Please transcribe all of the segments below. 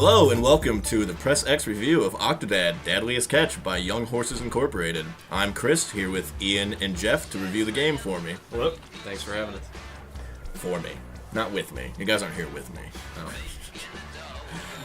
Hello and welcome to the Press X review of Octodad, Dadliest Catch by Young Horses Incorporated. I'm Chris, here with Ian and Jeff to review the game for me. Hello. Thanks for having us. For me. Not with me. You guys aren't here with me.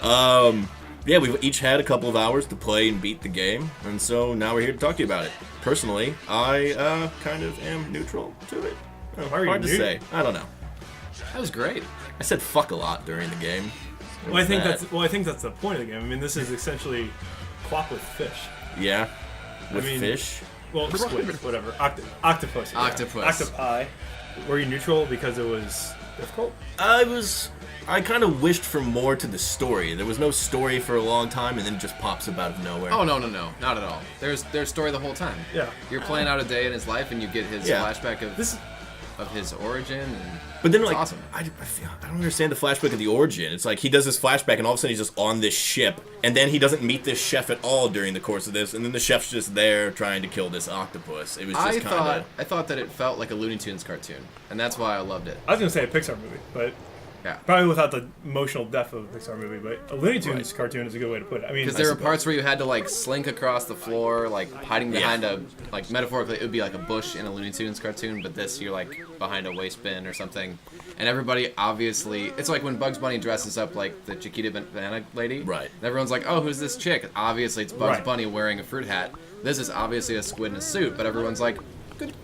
Oh. Yeah, we've each had a couple of hours to play and beat the game, and so now we're here to talk to you about it. Personally, I kind of am neutral to it. Hard to say. I don't know. That was great. I said fuck a lot during the game. I think that's the point of the game. I mean, this is essentially quack with fish. Yeah, with fish. Well, squid, whatever. Octopus. Yeah. Octopi. Were you neutral because it was difficult? I kind of wished for more to the story. There was no story for a long time, and then it just pops up out of nowhere. Oh no, not at all. There's story the whole time. Yeah. You're playing out a day in his life, and you get his flashback of his origin. And but then, like, awesome. I don't understand the flashback of the origin. It's like he does this flashback, and all of a sudden he's just on this ship, and then he doesn't meet this chef at all during the course of this, and then the chef's just there trying to kill this octopus. It was just kind of. I thought that it felt like a Looney Tunes cartoon, and that's why I loved it. I was gonna say a Pixar movie, but. Yeah. Probably without the emotional depth of a Pixar movie, but a Looney Tunes cartoon is a good way to put it. I mean, because there were parts where you had to like slink across the floor, like hiding behind like metaphorically, it would be like a bush in a Looney Tunes cartoon, but this you're like behind a waste bin or something, and everybody obviously, it's like when Bugs Bunny dresses up like the Chiquita Banana lady, right? And everyone's like, oh, who's this chick? Obviously, it's Bugs Bunny wearing a fruit hat. This is obviously a squid in a suit, but everyone's like.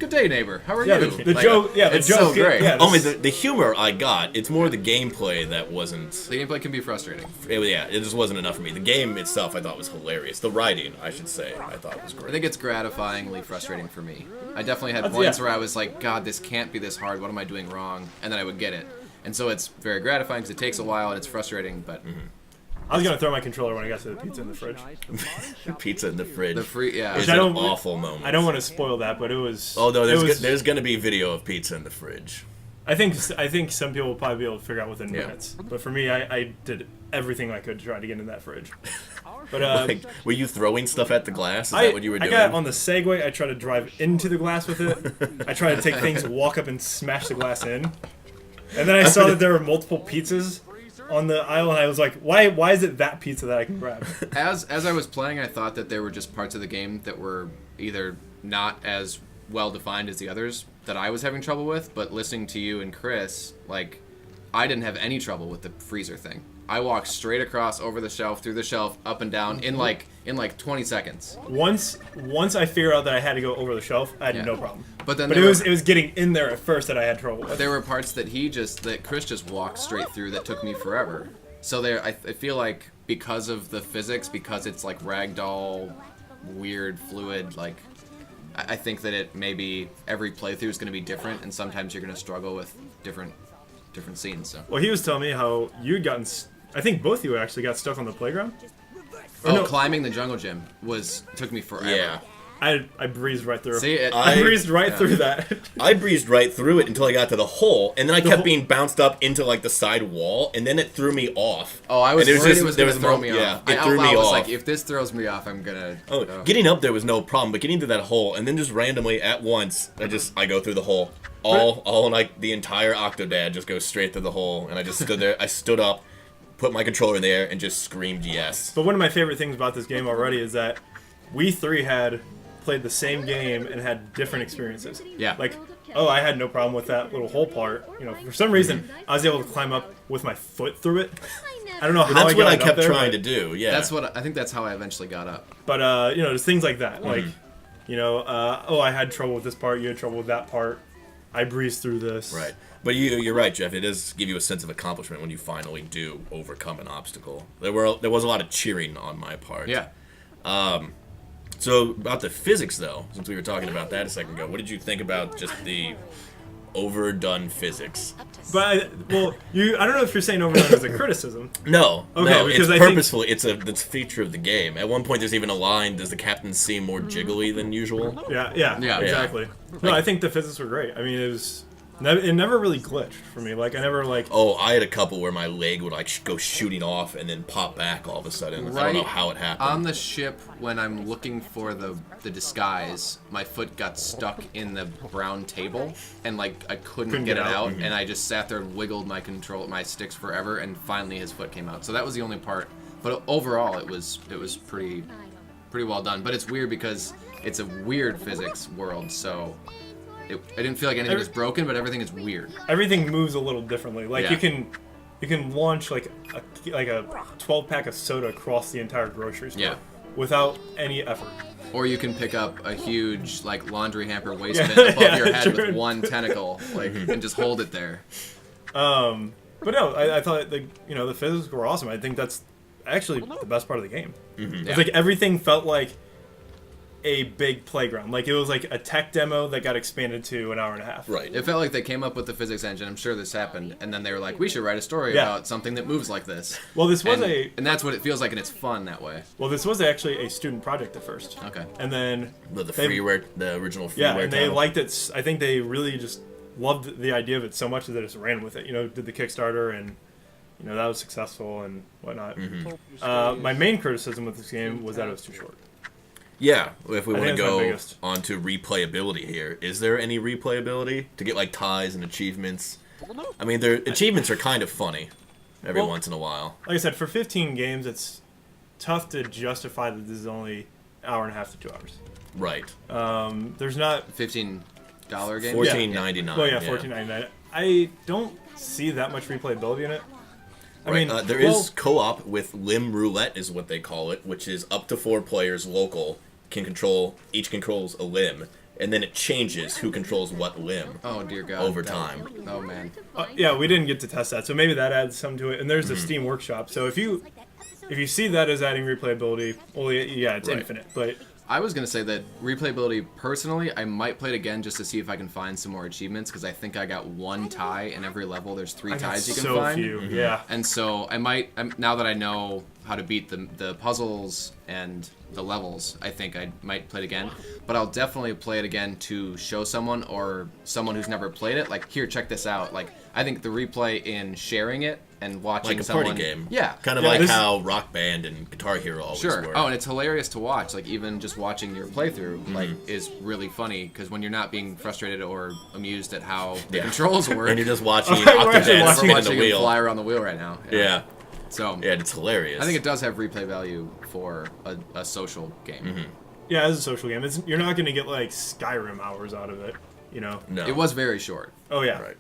Good day, neighbor. How are you? The joke, it's so great. Yeah, the humor I got. It's more the gameplay that wasn't. The gameplay can be frustrating. It just wasn't enough for me. The game itself, I thought was hilarious. The writing, I should say, I thought was great. I think it's gratifyingly frustrating for me. I definitely had points where I was like, God, this can't be this hard. What am I doing wrong? And then I would get it. And so it's very gratifying because it takes a while and it's frustrating, but. Mm-hmm. I was gonna throw my controller when I got to the pizza in the fridge. Pizza in the fridge. It's an awful moment. I don't want to spoil that, but it was. Oh no, there's gonna be video of pizza in the fridge. I think some people will probably be able to figure out within minutes. But for me, I did everything I could to try to get in that fridge. But like, were you throwing stuff at the glass? Is that what you were doing? I got on the Segway. I tried to drive into the glass with it. I tried to take things, walk up and smash the glass in. And then I saw that there were multiple pizzas on the aisle, and I was like, why is it that pizza that I can grab? As I was playing, I thought that there were just parts of the game that were either not as well defined as the others that I was having trouble with, but listening to you and Chris, like, I didn't have any trouble with the freezer thing. I walked straight across over the shelf, through the shelf, up and down in like 20 seconds. Once I figured out that I had to go over the shelf, I had no problem. But then it was getting in there at first that I had trouble with. There were parts that Chris just walked straight through that took me forever. So I feel like because of the physics, because it's like ragdoll, weird, fluid, like I think that it maybe every playthrough is going to be different, and sometimes you're going to struggle with different scenes. So. Well, he was telling me how you'd gotten. I think both of you actually got stuck on the playground. Climbing the jungle gym took me forever. Yeah. I breezed right through. I breezed right through that. I breezed right through it until I got to the hole, and then I kept being bounced up into like the side wall, and then it threw me off. Oh, I was worried it was going to throw me off. Yeah, it threw me off. Like, if this throws me off, I'm gonna. Getting up there was no problem, but getting to that hole, and then just randomly at once, I go through the hole. All like the entire Octodad just goes straight through the hole, and I just stood there. I stood up, put my controller in there, and just screamed yes. But one of my favorite things about this game already is that we three had played the same game and had different experiences. Yeah. Like, I had no problem with that little hole part. You know, for some reason, I was able to climb up with my foot through it. I don't know how that's I got what I up kept there, trying to do. Yeah. I think that's how I eventually got up. But there's things like that. Like, I had trouble with this part. You had trouble with that part. I breezed through this. Right. But you're right, Jeff. It does give you a sense of accomplishment when you finally do overcome an obstacle. There was a lot of cheering on my part. Yeah. So about the physics, though, since we were talking about that a second ago, what did you think about just the overdone physics? But I don't know if you're saying overdone as a criticism. No. Okay, no, because it's purposefully. It's a feature of the game. At one point, there's even a line: "Does the captain seem more jiggly than usual?" Yeah, exactly. No, I think the physics were great. I mean, it was It never really glitched for me. Like I never like. Oh, I had a couple where my leg would like go shooting off and then pop back all of a sudden. I don't know how it happened. On the ship, when I'm looking for the disguise, my foot got stuck in the brown table, and like I couldn't get it out, and I just sat there and wiggled my sticks forever, and finally his foot came out. So that was the only part. But overall, it was pretty well done. But it's weird because it's a weird physics world, so. I didn't feel like anything was broken, but everything is weird. Everything moves a little differently. Like you can launch like a 12-pack of soda across the entire grocery store without any effort. Or you can pick up a huge like laundry hamper waste bin above your head with one tentacle, like and just hold it there. But no, I thought the physics were awesome. I think that's actually the best part of the game. It's like everything felt like a big playground. Like it was like a tech demo that got expanded to an hour and a half. Right. It felt like they came up with the physics engine. I'm sure this happened, and then they were like, "We should write a story about something that moves like this." Well, this was and that's what it feels like, and it's fun that way. Well, this was actually a student project at first. Okay. And then the original freeware. Yeah, and they liked it. I think they really just loved the idea of it so much that they just ran with it. Did the Kickstarter, and that was successful and whatnot. My main criticism with this game was that it was too short. Yeah, if we want to go on to replayability here, is there any replayability to get like ties and achievements? I mean, their achievements are kind of funny every once in a while. Like I said, for 15 games, it's tough to justify that this is only an hour and a half to 2 hours. Right. There's not $15 game. $14.99. Well, yeah, $14.99. I don't see that much replayability in it. I mean, there is co-op with limb roulette, is what they call it, which is up to 4 players local. Each controls a limb, and then it changes who controls what limb. Oh dear God! Over time. Oh man. Yeah, we didn't get to test that, so maybe that adds some to it. And there's the Steam Workshop, so if you see that as adding replayability, well, yeah, it's infinite. But I was gonna say that replayability, personally, I might play it again just to see if I can find some more achievements, because I think I got 1 tie in every level. There's 3 ties you can find. Few, yeah. And so I might, now that I know how to beat the puzzles and the levels, I think I might play it again. But I'll definitely play it again to show someone, or someone who's never played it, like, here, check this out. Like, I think the replay in sharing it and watching like a someone, party game. Yeah. Kind of like how Rock Band and Guitar Hero always were. Oh, and it's hilarious to watch. Like, even just watching your playthrough, like, is really funny, because when you're not being frustrated or amused at how the controls work, and you're just watching Octodad spin the wheel, fly around the wheel right now. Yeah. So yeah, it's hilarious. I think it does have replay value for a social game. Yeah, as a social game, you're not going to get like Skyrim hours out of it. No. It was very short. Oh yeah. Right.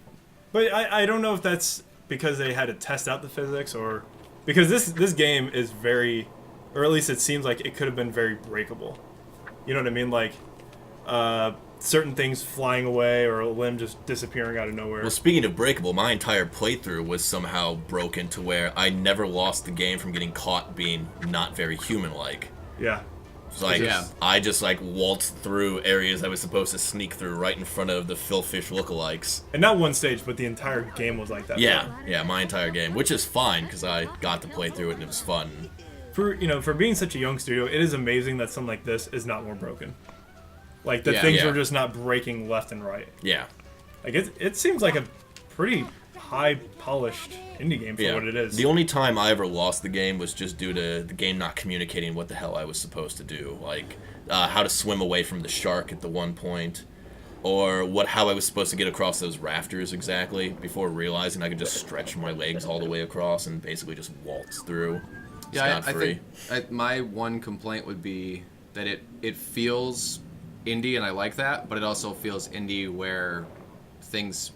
But I don't know if that's because they had to test out the physics, or because this game is very, or at least it seems like it could have been very breakable. You know what I mean? Like certain things flying away, or a limb just disappearing out of nowhere. Well, speaking of breakable, my entire playthrough was somehow broken to where I never lost the game from getting caught being not very human-like. Yeah. It's like, I just like waltzed through areas I was supposed to sneak through right in front of the Philfish lookalikes. And not one stage, but the entire game was like that. Yeah, my entire game, which is fine because I got to play through it and it was fun. For being such a young studio, it is amazing that something like this is not more broken. Like the things were just not breaking left and right. Yeah. Like it seems like a pretty high polished indie game for what it is. The only time I ever lost the game was just due to the game not communicating what the hell I was supposed to do, like how to swim away from the shark at the one point, or how I was supposed to get across those rafters exactly before realizing I could just stretch my legs all the way across and basically just waltz through. Yeah, I think my one complaint would be that it feels indie, and I like that, but it also feels indie where things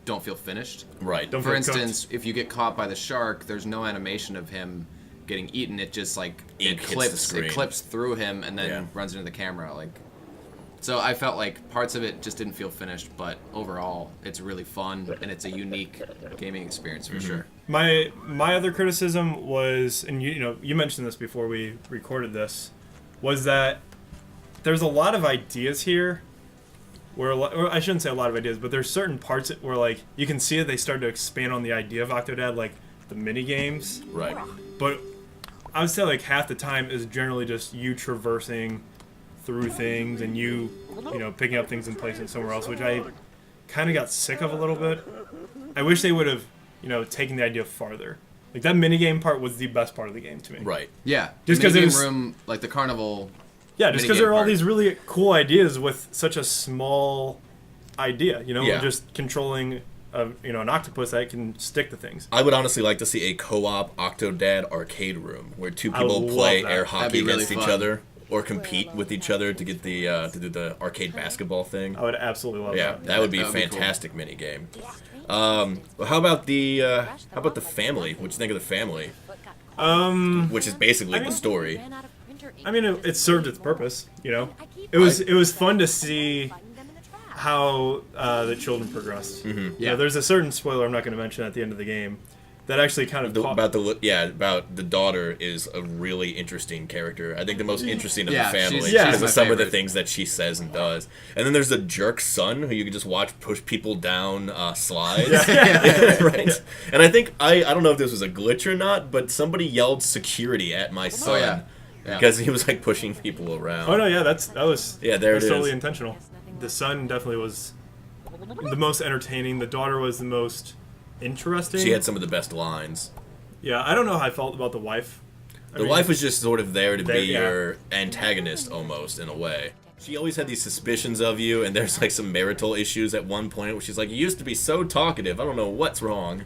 don't feel finished. Right. For instance, if you get caught by the shark, there's no animation of him getting eaten. It just like it clips through him and then runs into the camera. Like, so I felt like parts of it just didn't feel finished, but overall it's really fun and it's a unique gaming experience for sure. My other criticism was, and you mentioned this before we recorded this, was that there's a lot of ideas here or I shouldn't say a lot of ideas, but there's certain parts where like you can see that they started to expand on the idea of Octodad, like the mini games. Right. But I would say like half the time is generally just you traversing through things and you picking up things and placing it somewhere else, which I kind of got sick of a little bit. I wish they would have, taken the idea farther. Like, that minigame part was the best part of the game to me. Right. Yeah. Just 'cause it was- room, like the carnival. Yeah, just because minigame there are all part. these really cool ideas with such a small idea, Yeah. just controlling, an octopus that can stick to things. I would honestly like to see a co-op Octodad arcade room where two I people would play love that. air That'd hockey be really against each fun. other or compete with each other to get the to do the arcade basketball thing. I would absolutely love Yeah, that. that would be a That would be cool. fantastic minigame. Well, how about the family? What do you think of the family? Which is basically the story. I mean, it served its purpose, It was fun to see how the children progressed. Yeah. There's a certain spoiler I'm not going to mention at the end of the game that actually kind of About the daughter is a really interesting character. I think the most interesting of Yeah, the family she's because my of some of the favorite. things that she says and does. And then there's the jerk son who you can just watch push people down slides. Right. And I think I don't know if this was a glitch or not, but somebody yelled security at my son. yeah. Yeah. Because he was like pushing people around. Oh no, yeah, that was Yeah, there that's it totally is. intentional. The son definitely was the most entertaining. The daughter was the most interesting. She had some of the best lines. Yeah, I don't know how I felt about the wife. The wife was just sort of there to be yeah. your antagonist almost, in a way. She always had these suspicions of you, and there's like some marital issues at one point where she's like, you used to be so talkative, I don't know what's wrong.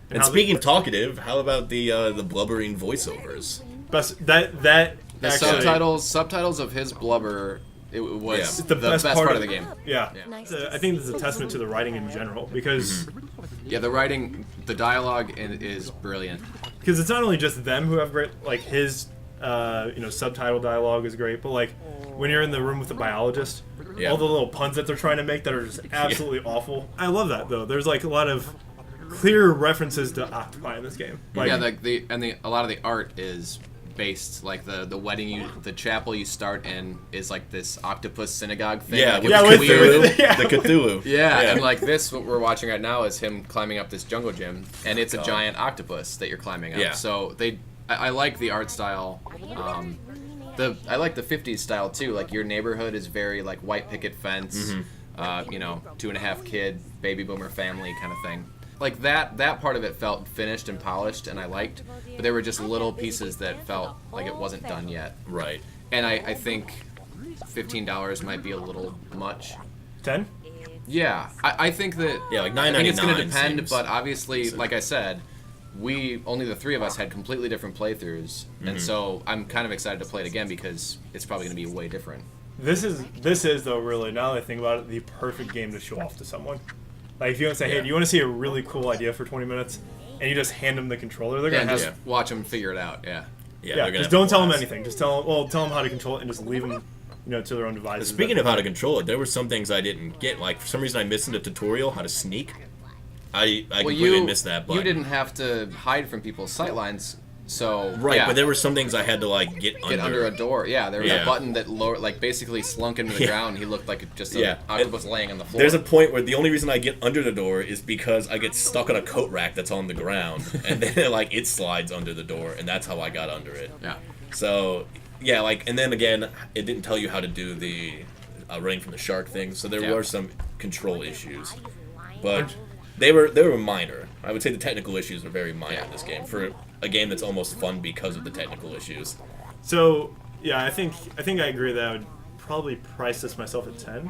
And how speaking of talkative, how about the blubbering voiceovers? Best that The actually, subtitles of his blubber, it was Yeah. It's the best part of the game. Yeah, Yeah. I think this is a testament to the writing in general because Yeah, the writing, the dialogue is brilliant. because it's not only just them who have great like his subtitle dialogue is great, but like when you're in the room with the biologist, Yeah. all the little puns that they're trying to make that are just absolutely awful. I love that though. There's like a lot of clear references to octopi in this game. Like, Yeah, a lot of the art is based, like the wedding the chapel you start in is like this octopus synagogue thing. Yeah, like, with it's with- weird. with- yeah. The Cthulhu. Yeah, and like this, what we're watching right now is him climbing up this jungle gym, and it's a giant octopus that you're climbing up. Yeah. So I like the art style. I like the 50s style too. Like your neighborhood is very like white picket fence, 2.5 kid baby boomer family kind of thing. Like that part of it felt finished and polished, and I liked. But there were just little pieces that felt like it wasn't done yet. Right. And I think $15 might be a little much. 10? Yeah, I think that. Yeah, like I think it's going to $9.99 depend, seems but obviously, decent. like I said, only the three of us had completely different playthroughs, and so I'm kind of excited to play it again because it's probably going to be way different. This is though really, now that I think about it, the perfect game to show off to someone. Like if you want to say, hey, Yeah. do you want to see a really cool idea for 20 minutes? And you just hand them the controller, they're Yeah, gonna and have just watch them figure it out. Yeah. Yeah, yeah, they're gonna just have don't a tell them blast. anything. Just tell them how to control it and just leave them, to their own devices. Speaking of how to control it, there were some things I didn't get. Like, for some reason I missed in the tutorial how to sneak. I completely missed that button. You didn't have to hide from people's sightlines, so Right, yeah, but there were some things I had to, like, get under a door. Yeah, there was Yeah. a button that basically slunk into the Yeah. ground. He looked like just an Yeah. octopus laying on the floor. There's a point where the only reason I get under the door is because I get stuck on a coat rack that's on the ground, and then like it slides under the door, and that's how I got under it. Yeah. So yeah, like, and then again, it didn't tell you how to do the running from the shark thing, so there Yeah. were some control issues, but they were minor. I would say the technical issues are very minor in this game for a game that's almost fun because of the technical issues. So yeah, I think I agree that I would probably price this myself at 10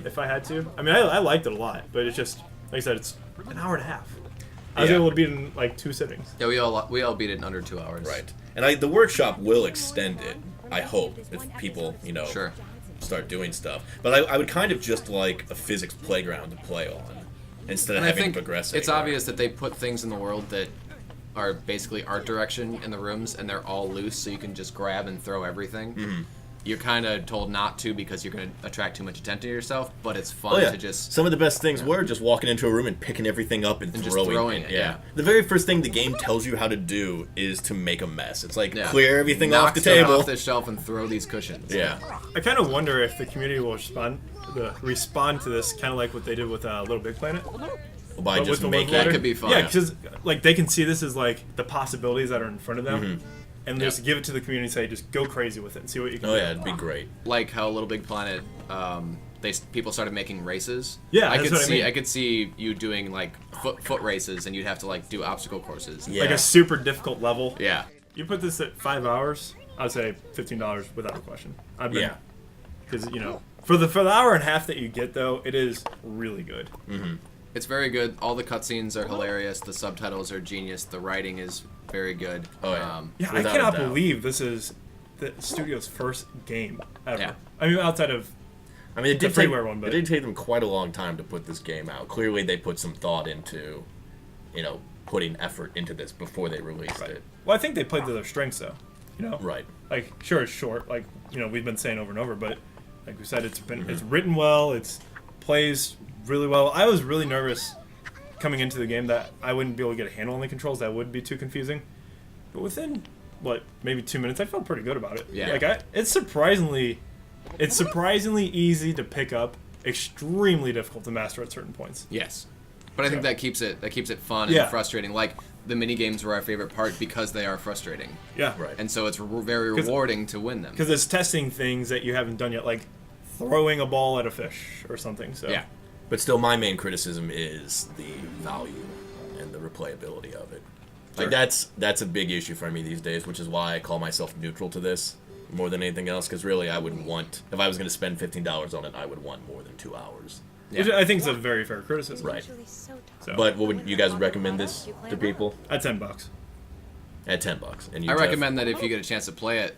if I had to. I mean, I liked it a lot, but it's just like I said, it's an hour and a half. I was Yeah. able to beat it in like 2 sittings. Yeah, we all beat it in under 2 hours. Right. And the workshop will extend it, I hope, if people, Sure. start doing stuff. But I would kind of just like a physics playground to play on, instead of And I having think to progress it's anywhere. obvious that they put things in the world that are basically art direction in the rooms, and they're all loose, so you can just grab and throw everything. Mm-hmm. You're kind of told not to because you're going to attract too much attention to yourself, but it's fun Oh yeah, to just... some of the best things were just walking into a room and picking everything up and just throwing, throwing it, yeah. The very first thing the game tells you how to do is to make a mess. It's like, Yeah. clear everything Knock off the stuff table. off the shelf and throw these cushions. Yeah. I kind of wonder if the community will respond to this kind of like what they did with Little Big Planet. By But just with the making That water. could be fun. Yeah, because like they can see this as like the possibilities that are in front of them, Mm-hmm. and just give it to the community and say, just go crazy with it and see what you can Oh do. yeah, it'd be great. Like how Little Big Planet people started making races. Yeah, I that's could what I see mean. I could see you doing like foot races, and you'd have to like do obstacle courses. Yeah. Like a super difficult level. Yeah. You put this at 5 hours, I'd say $15 without a question. I've been, Yeah. because for the hour and a half that you get though, it is really good. It's very good. All the cutscenes are hilarious. The subtitles are genius. The writing is very good. Oh, yeah. Yeah, Without I a cannot doubt. believe this is the studio's first game ever. Yeah. I mean, outside of I mean, it did the take freeware one, but- it did take them quite a long time to put this game out. Clearly, they put some thought into, putting effort into this before they released it. well, I think they played to their strengths though. Right. Like, sure, it's short. Like, we've been saying over and over, but like we said, it's written well. It's plays really well. I was really nervous coming into the game that I wouldn't be able to get a handle on the controls. That would be too confusing. But within maybe 2 minutes, I felt pretty good about it. Yeah. Like it's surprisingly easy to pick up. Extremely difficult to master at certain points. Yes. But I think that keeps it fun and Yeah. frustrating. Like the mini games were our favorite part because they are frustrating, Yeah. Right. and so it's very rewarding to win them. Because it's testing things that you haven't done yet, like throwing a ball at a fish or something. So Yeah. But still, my main criticism is the value and the replayability of it. Sure. Like that's a big issue for me these days, which is why I call myself neutral to this more than anything else. Because really, I wouldn't want, if I was going to spend $15 on it, I would want more than 2 hours. Which I think is a very fair criticism. Right. So, But what would you guys recommend this to people at $10. at $10? And you I Jeff? recommend that if you get a chance to play it,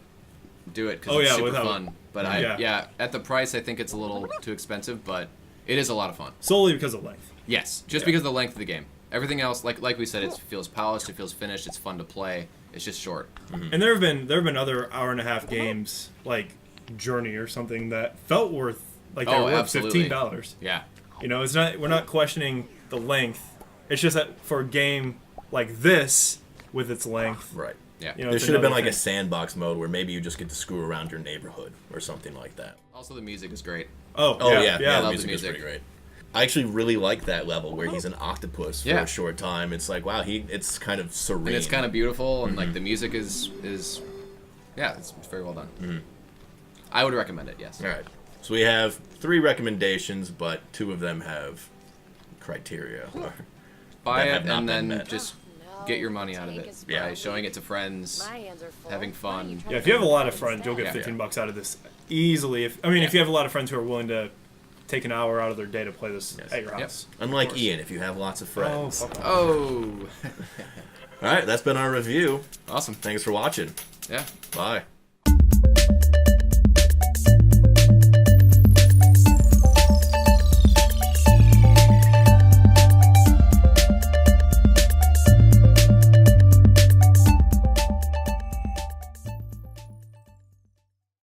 do it because Oh, it's yeah, super without- fun. But Yeah. at the price, I think it's a little too expensive, but it is a lot of fun. Solely because of length. Yes, just because of the length of the game. Everything else, like we said, it feels polished, it feels finished, it's fun to play. It's just short. And there have been other hour and a half games like Journey or something that felt worth they were worth absolutely. $15. Yeah. It's not, we're not questioning the length. It's just that for a game like this with its length, Right. Yeah. There it's should have been another like a thing. sandbox mode where maybe you just get to screw around your neighborhood or something like that. Also, the music is great. Oh Yeah, yeah. the love music the is music. pretty great. I actually really like that level where he's an octopus for Yeah. a short time. It's like, wow, it's kind of serene. And it's kind of beautiful, and like the music is yeah, it's very well done. I would recommend it. Yes. All right. So we have 3 recommendations, but 2 of them have criteria. Buy that it have not and been then met. just get your money out of it Yeah. by showing it to friends, having fun. Yeah, if you have a lot of friends, you'll get Yeah. $15 out of this easily. If you have a lot of friends who are willing to take an hour out of their day to play this Yes. at your Yep. house. Unlike Ian, if you have lots of friends. fuck off. Oh, All right, that's been our review. awesome. Thanks for watching. Yeah. Bye.